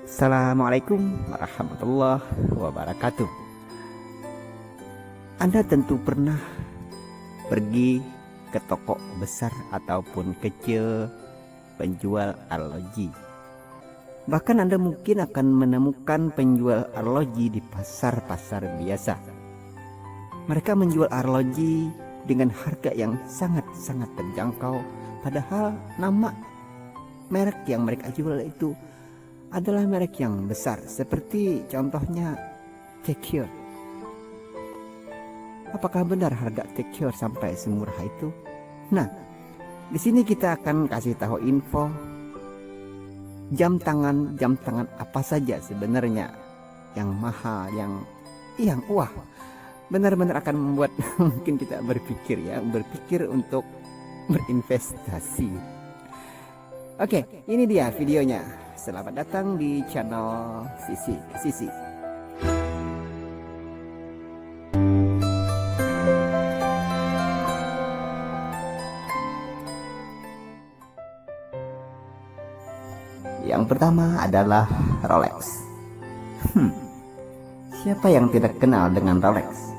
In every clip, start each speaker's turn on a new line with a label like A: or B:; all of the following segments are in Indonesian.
A: Assalamualaikum warahmatullahi wabarakatuh. Anda tentu pernah pergi ke toko besar ataupun kecil penjual arloji. Bahkan Anda mungkin akan menemukan penjual arloji di pasar-pasar biasa. Mereka menjual arloji dengan harga yang sangat-sangat terjangkau, padahal nama merek yang mereka jual itu adalah merek yang besar, seperti contohnya Tag Heuer. Apakah benar harga Tag Heuer sampai semurah itu? Nah, di sini kita akan kasih tahu info jam tangan apa saja sebenarnya yang mahal, yang wah, benar-benar akan membuat mungkin kita berpikir untuk berinvestasi. Oke, ini dia videonya. Selamat datang di channel Sisi. Yang pertama adalah Rolex. Siapa yang tidak kenal dengan Rolex?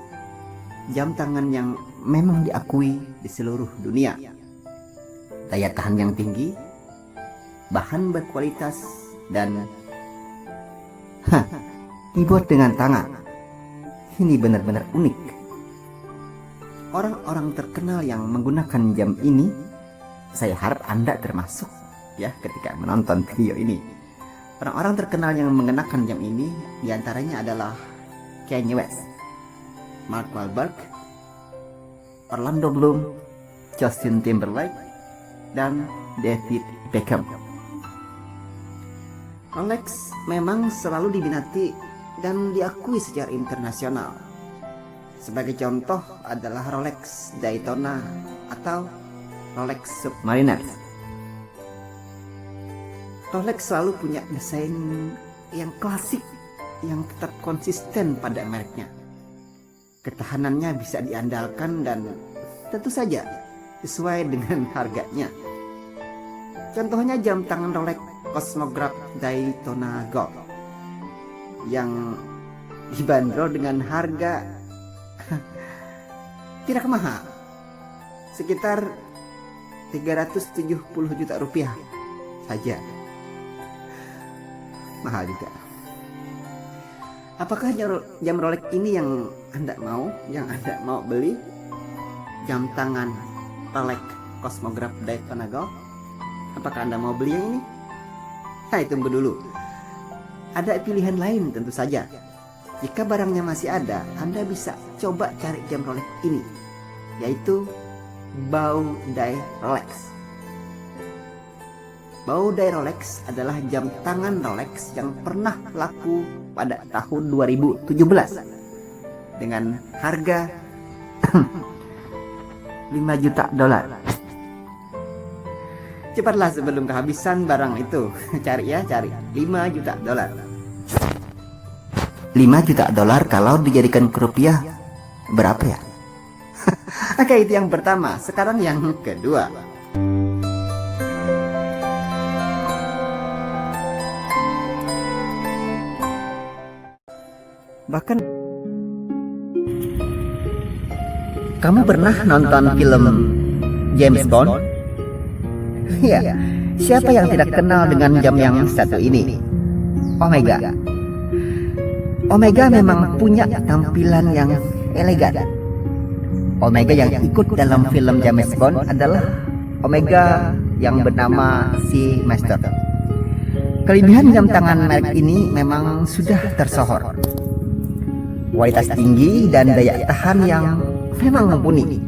A: Jam tangan yang memang diakui di seluruh dunia. Daya tahan yang tinggi, bahan berkualitas, dan dibuat dengan tangan. Ini benar-benar unik. Orang-orang terkenal yang menggunakan jam ini, saya harap Anda termasuk ya ketika menonton video ini. Orang-orang terkenal yang mengenakan jam ini diantaranya adalah Kanye West, Mark Wahlberg, Orlando Bloom, Justin Timberlake, dan David Beckham. Rolex memang selalu diminati dan diakui secara internasional. Sebagai contoh adalah Rolex Daytona atau Rolex Submariner. Rolex selalu punya desain yang klasik, yang tetap konsisten pada mereknya. Ketahanannya bisa diandalkan dan tentu saja sesuai dengan harganya. Contohnya jam tangan Rolex Cosmograph Daytona Gold yang dibanderol dengan harga tidak mahal, sekitar 370 juta rupiah saja. Mahal juga. Apakah jam Rolex ini yang Anda mau beli? Jam tangan Rolex Cosmograph Daytona Gold? Apakah Anda mau beli yang ini? Nah, tunggu dulu. Ada pilihan lain tentu saja. Jika barangnya masih ada, Anda bisa coba cari jam Rolex ini, yaitu Baudouin Rolex. Baudouin Rolex adalah jam tangan Rolex yang pernah laku pada tahun 2017 dengan harga $5 juta. Cepatlah sebelum kehabisan barang itu. Cari 5 juta dolar. 5 juta dolar kalau dijadikan ke rupiah berapa ya? Oke, itu yang pertama. Sekarang yang kedua. Bahkan kamu pernah nonton film James Bond? Ya, siapa yang tidak kenal dengan jam yang satu ini? Omega. Omega memang punya tampilan yang elegan. Omega yang ikut dalam film James Bond adalah Omega yang bernama Seamaster. Kelebihan jam tangan merek ini memang sudah tersohor. Kualitas tinggi dan daya tahan yang memang mumpuni.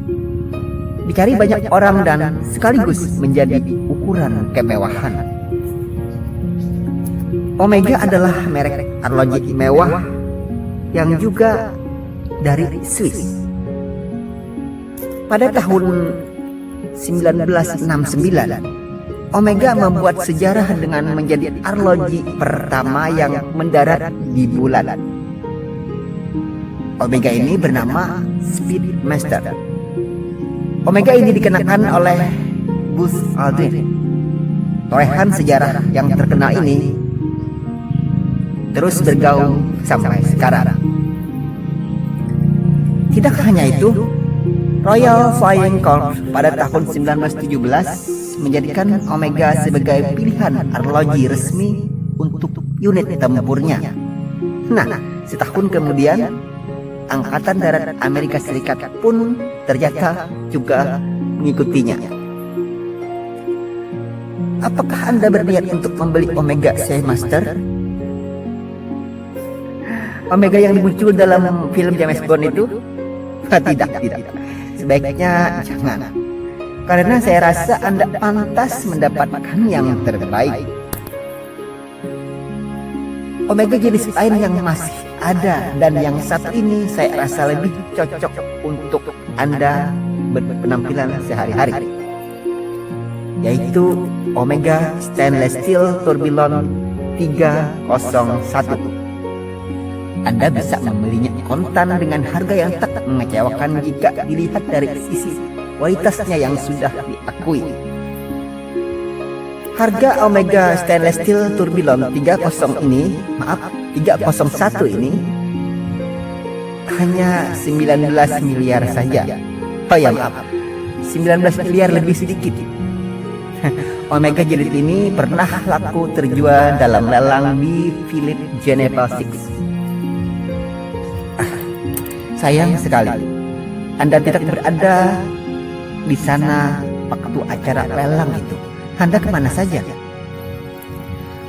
A: Dicari banyak orang dan sekaligus menjadi ukuran kemewahan. Omega adalah merek arloji mewah yang juga dari Swiss. Pada tahun 1969, Omega membuat sejarah dengan menjadi arloji pertama yang mendarat di bulan. Omega ini bernama Speedmaster. Omega ini dikenakan oleh Buzz Aldrin. Torehan sejarah yang terkenal ini terus bergaung sampai sekarang. Tidak hanya itu, Royal Flying Corps pada tahun 1917 menjadikan Omega sebagai pilihan arloji resmi untuk unit tempurnya. Nah, setahun kemudian, Angkatan Darat Amerika Serikat pun ternyata juga mengikutinya. Apakah Anda berniat untuk membeli Omega Seamaster? Omega yang muncul dalam film James Bond itu? Tidak. Sebaiknya jangan. Karena saya rasa Anda pantas mendapatkan yang terbaik. Omega jenis lain yang masih ada dan yang satu ini saya rasa lebih cocok untuk Anda berpenampilan sehari-hari, yaitu Omega Stainless Steel Tourbillon 301. Anda bisa membelinya kontan dengan harga yang tak mengecewakan jika dilihat dari sisi kualitasnya yang sudah diakui. Harga Omega Stainless Steel Tourbillon 301 ini hanya 19 miliar saja. Oh ya maaf, 19 miliar lebih sedikit. Omega jilid ini pernah laku terjual dalam lelang di Philip Geneva 6. Sayang sekali, Anda tidak berada di sana waktu acara lelang itu. Anda kemana saja?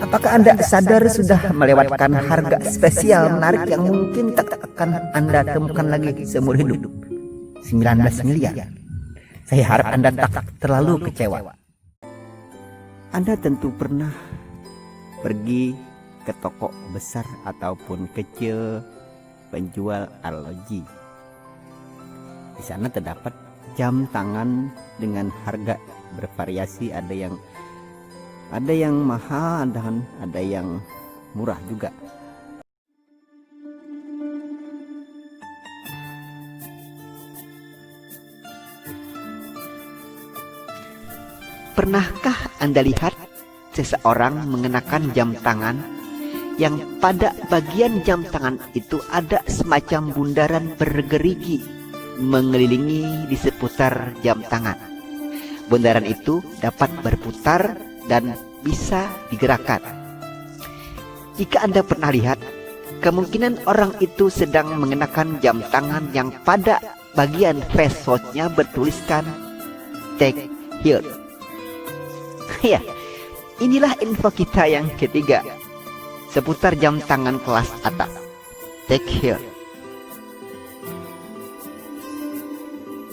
A: Apakah Anda sadar sudah melewatkan harga spesial menarik yang mungkin tak akan Anda temukan lagi seumur hidup? 19 miliar. Saya harap Anda tak terlalu kecewa. Anda tentu pernah pergi ke toko besar ataupun kecil penjual arloji. Di sana terdapat jam tangan dengan harga bervariasi, ada yang mahal dan ada yang murah juga. Pernahkah Anda lihat seseorang mengenakan jam tangan yang pada bagian jam tangan itu ada semacam bundaran bergerigi mengelilingi di seputar jam tangan? Bundaran itu dapat berputar dan bisa digerakkan. Jika Anda pernah lihat, kemungkinan orang itu sedang mengenakan jam tangan yang pada bagian face watch-nya bertuliskan Take Here. Ya, inilah info kita yang ketiga seputar jam tangan kelas atas, Take Here.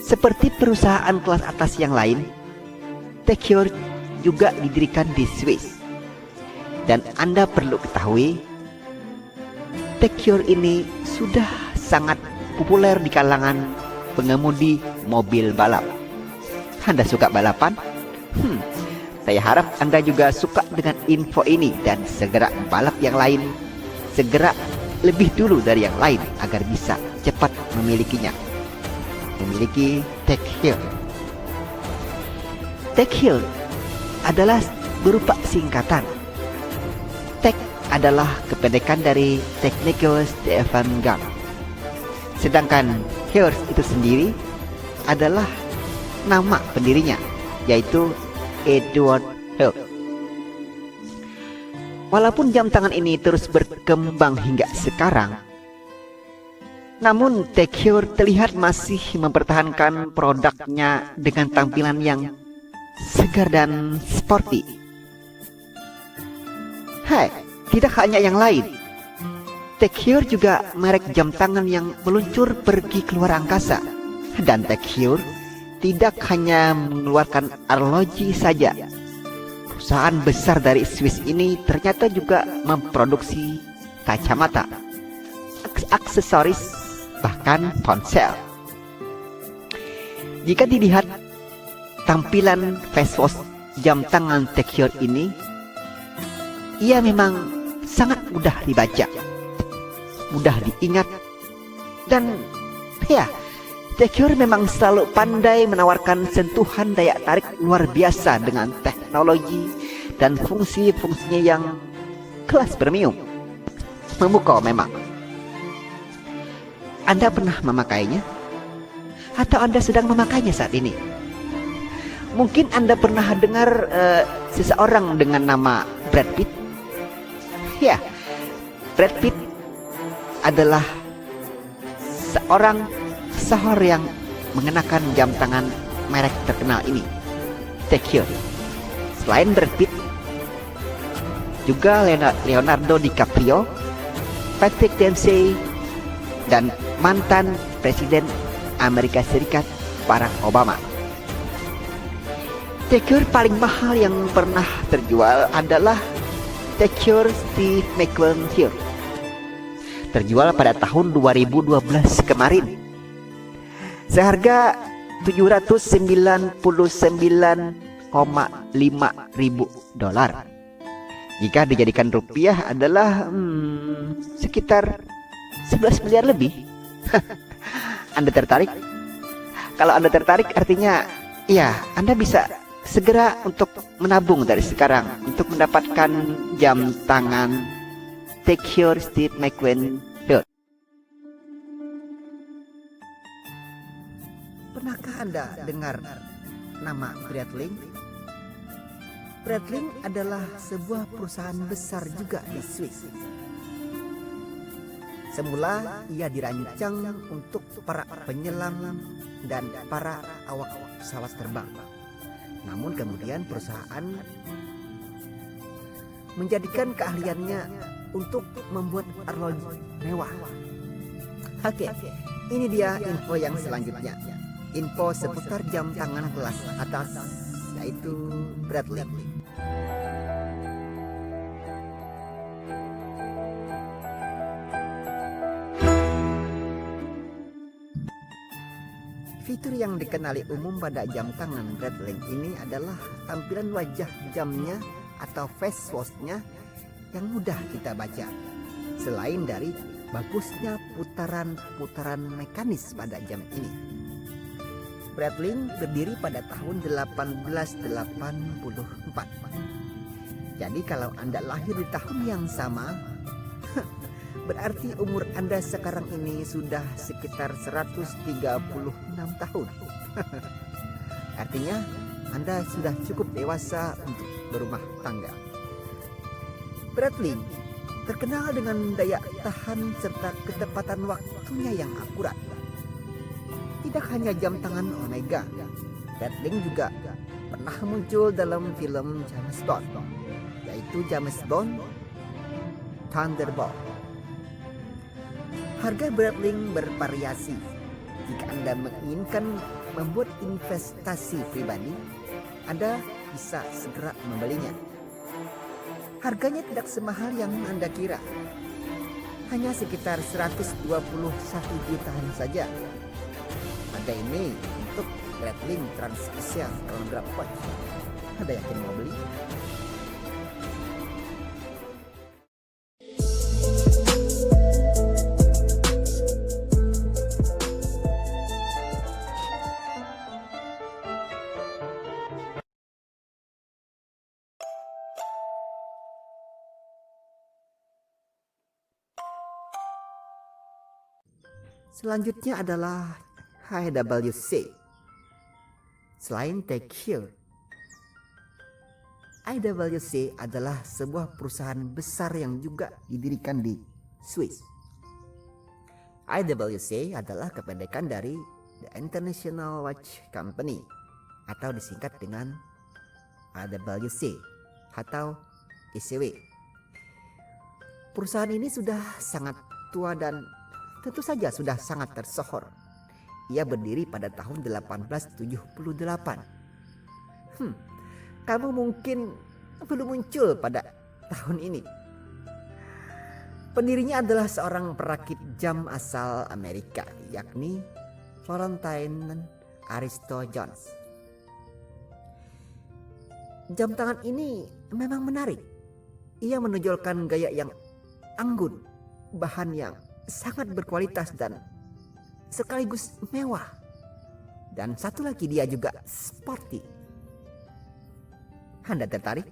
A: Seperti perusahaan kelas atas yang lain, Take Here juga didirikan di Swiss. Dan Anda perlu ketahui, Take Here ini sudah sangat populer di kalangan pengemudi mobil balap. Anda suka balapan? Saya harap Anda juga suka dengan info ini dan segera balap yang lain, segera lebih dulu dari yang lain agar bisa cepat memilikinya. Memiliki Take Here. Take Here adalah berupa singkatan. Tech adalah kependekan dari Technical Stefan Gang. Sedangkan Here itu sendiri adalah nama pendirinya, yaitu Edward Hill. Walaupun jam tangan ini terus berkembang hingga sekarang, namun Take Here terlihat masih mempertahankan produknya dengan tampilan yang segar dan sporty. Tidak hanya yang lain, Take Here juga merek jam tangan yang meluncur pergi keluar angkasa. Dan Take Here tidak hanya mengeluarkan arloji saja. Perusahaan besar dari Swiss ini ternyata juga memproduksi kacamata, aksesoris, bahkan ponsel. Jika dilihat tampilan face watch jam tangan Take Here ini, ia memang sangat mudah dibaca, mudah diingat, dan ya, Take Here memang selalu pandai menawarkan sentuhan daya tarik luar biasa dengan teknologi dan fungsi-fungsinya yang kelas premium. Memukau memang. Anda pernah memakainya? Atau Anda sedang memakainya saat ini? Mungkin Anda pernah dengar seseorang dengan nama Brad Pitt. Ya, Brad Pitt adalah seorang sahur yang mengenakan jam tangan merek terkenal ini, Tag Heuer. Selain Brad Pitt, juga Leonardo DiCaprio, Patrick Dempsey, dan mantan Presiden Amerika Serikat Barack Obama. Tag Heuer paling mahal yang pernah terjual adalah Tag Heuer Steve McQueen Heuer. Terjual pada tahun 2012 kemarin. Seharga $799,5 ribu. Jika dijadikan rupiah adalah sekitar 11 miliar lebih. Anda tertarik? Kalau Anda tertarik artinya ya, Anda bisa segera untuk menabung dari sekarang untuk mendapatkan jam tangan Tag Heuer Steve McQueen Heuer. Pernahkah Anda dengar nama Breitling? Breitling adalah sebuah perusahaan besar juga di Swiss. Semula ia dirancang untuk para penyelam dan para awak pesawat terbang. Namun kemudian perusahaan menjadikan keahliannya untuk membuat arloji mewah. Oke, ini dia info yang selanjutnya. Info seputar jam tangan kelas atas, yaitu Breitling. Fitur yang dikenali umum pada jam tangan Breitling ini adalah tampilan wajah jamnya atau face watch-nya yang mudah kita baca. Selain dari bagusnya putaran-putaran mekanis pada jam ini. Breitling berdiri pada tahun 1884. Jadi kalau Anda lahir di tahun yang sama, berarti umur Anda sekarang ini sudah sekitar 136 tahun. Artinya Anda sudah cukup dewasa untuk berumah tangga. Breitling terkenal dengan daya tahan serta ketepatan waktunya yang akurat. Tidak hanya jam tangan Omega, Breitling juga pernah muncul dalam film James Bond, yaitu James Bond Thunderball. Harga Breitling bervariasi. Jika Anda menginginkan membuat investasi pribadi, Anda bisa segera membelinya. Harganya tidak semahal yang Anda kira. Hanya sekitar 121 jutaan saja. Harga ini untuk Breitling Transspecial Chronograph Watch. Anda yakin mau beli? Selanjutnya adalah IWC. Selain Tag Heuer, IWC adalah sebuah perusahaan besar yang juga didirikan di Swiss. IWC adalah kependekan dari The International Watch Company atau disingkat dengan IWC atau ICW. Perusahaan ini sudah sangat tua dan tentu saja sudah sangat tersohor. Ia berdiri pada tahun 1878. Kamu mungkin belum muncul pada tahun ini. Pendirinya adalah seorang perakit jam asal Amerika, yakni Florentine Aristo Jones. Jam tangan ini memang menarik. Ia menonjolkan gaya yang anggun, bahan yang sangat berkualitas dan sekaligus mewah. Dan satu lagi, dia juga sporty. Anda tertarik?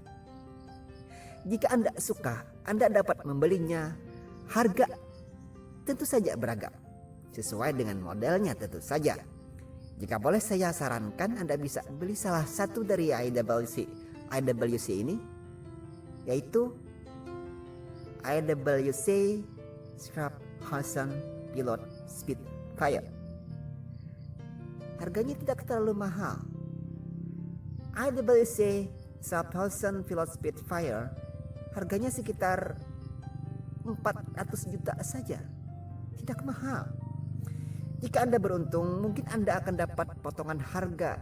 A: Jika Anda suka, Anda dapat membelinya Harga tentu saja beragam, sesuai dengan modelnya tentu saja. Jika boleh saya sarankan, Anda bisa beli salah satu dari IWC ini, yaitu IWC Sharphausen Pilot Spitfire. Harganya tidak terlalu mahal. IWC Sharphausen Pilot Spitfire harganya sekitar 400 juta saja. Tidak mahal. Jika Anda beruntung, mungkin Anda akan dapat potongan harga,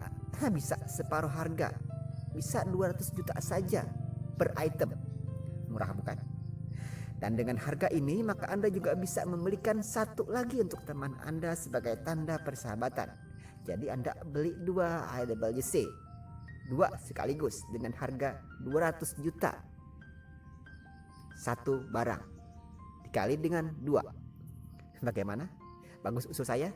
A: bisa separuh harga, bisa 200 juta saja per item. Murah bukan? Dan dengan harga ini, maka Anda juga bisa membelikan satu lagi untuk teman Anda sebagai tanda persahabatan. Jadi Anda beli 2 IWC, 2 sekaligus dengan harga 200 juta. Satu barang dikali dengan 2. Bagaimana? Bagus usul saya?